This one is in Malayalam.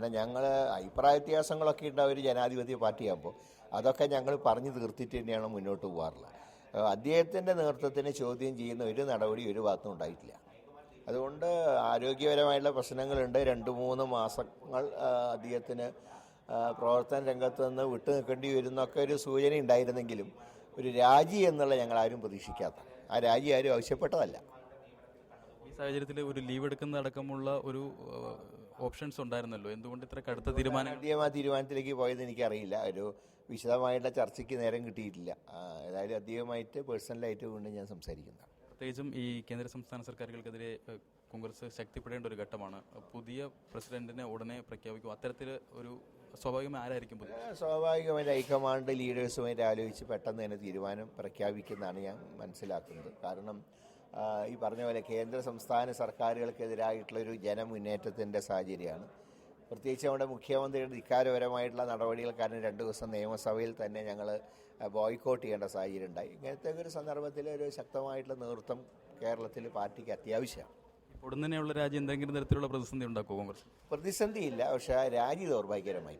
കാരണം ഞങ്ങൾ അഭിപ്രായ വ്യത്യാസങ്ങളൊക്കെ ഉണ്ടാവും ഒരു ജനാധിപത്യ പാർട്ടിയാകുമ്പോൾ. അതൊക്കെ ഞങ്ങൾ പറഞ്ഞു തീർത്തിട്ട് തന്നെയാണ് മുന്നോട്ട് പോകാറുള്ളത്. അദ്ദേഹത്തിൻ്റെ നേതൃത്വത്തിന് ചോദ്യം ചെയ്യുന്ന ഒരു നടപടി ഒരു ഭാഗത്തും ഉണ്ടായിട്ടില്ല. അതുകൊണ്ട് ആരോഗ്യപരമായിട്ടുള്ള പ്രശ്നങ്ങളുണ്ട്. 2-3 മാസങ്ങൾ അദ്ദേഹത്തിന് പ്രവർത്തന രംഗത്ത് നിന്ന് വിട്ടു നിൽക്കേണ്ടി വരുന്നൊക്കെ ഒരു സൂചന ഉണ്ടായിരുന്നെങ്കിലും ഒരു രാജി എന്നുള്ള ഞങ്ങൾ ആരും പ്രതീക്ഷിക്കാത്ത, ആ രാജി ആരും ആവശ്യപ്പെട്ടതല്ല. ഈ സാഹചര്യത്തിൽ ഒരു ലീവ് എടുക്കുന്നതടക്കമുള്ള ഒരു ഓപ്ഷൻസ് ഉണ്ടായിരുന്നല്ലോ, എന്തുകൊണ്ട് ഇത്ര കടുത്ത തീരുമാനം? ആദ്യം ആ തീരുമാനത്തിലേക്ക് പോയത് എനിക്കറിയില്ല. ഒരു വിശദമായിട്ടുള്ള ചർച്ചയ്ക്ക് നേരം കിട്ടിയിട്ടില്ല. ഏതായാലും അദ്ദേഹമായിട്ട് പേഴ്സണലായിട്ട് വീണ്ടും ഞാൻ സംസാരിക്കുന്നതാണ്. പ്രത്യേകിച്ചും ഈ കേന്ദ്ര സംസ്ഥാന സർക്കാരുകൾക്കെതിരെ കോൺഗ്രസ് ശക്തിപ്പെടേണ്ട ഒരു ഘട്ടമാണ്. പുതിയ പ്രസിഡന്റിനെ ഉടനെ പ്രഖ്യാപിക്കും. അത്തരത്തിൽ ഒരു സ്വാഭാവികമായി ആരായിരിക്കും? സ്വാഭാവികമായിട്ട് ഹൈക്കമാൻഡ് ലീഡേഴ്സുമായിട്ട് ആലോചിച്ച് പെട്ടെന്ന് തന്നെ തീരുമാനം പ്രഖ്യാപിക്കുന്നതാണ് ഞാൻ മനസ്സിലാക്കുന്നത്. കാരണം ഈ പറഞ്ഞ പോലെ കേന്ദ്ര സംസ്ഥാന സർക്കാരുകൾക്കെതിരായിട്ടുള്ളൊരു ജനമുന്നേറ്റത്തിൻ്റെ സാഹചര്യമാണ്. പ്രത്യേകിച്ച് നമ്മുടെ മുഖ്യമന്ത്രിയുടെ ധിക്കാരപരമായിട്ടുള്ള നടപടികൾ കാരണം 2 ദിവസം നിയമസഭയിൽ തന്നെ ഞങ്ങൾ ബോയ്ക്കോട്ട് ചെയ്യേണ്ട സാഹചര്യം ഉണ്ടായി. ഇങ്ങനത്തെ ഒരു സന്ദർഭത്തിൽ ഒരു ശക്തമായിട്ടുള്ള നേതൃത്വം കേരളത്തിൽ പാർട്ടിക്ക് അത്യാവശ്യമാണ്. ഉടൻ തന്നെയുള്ള രാജി എന്തെങ്കിലും തരത്തിലുള്ള പ്രതിസന്ധി ഉണ്ടാക്കുമോ കോൺഗ്രസ്? പ്രതിസന്ധിയില്ല, പക്ഷേ രാജി ദൗർഭാഗ്യകരമായി.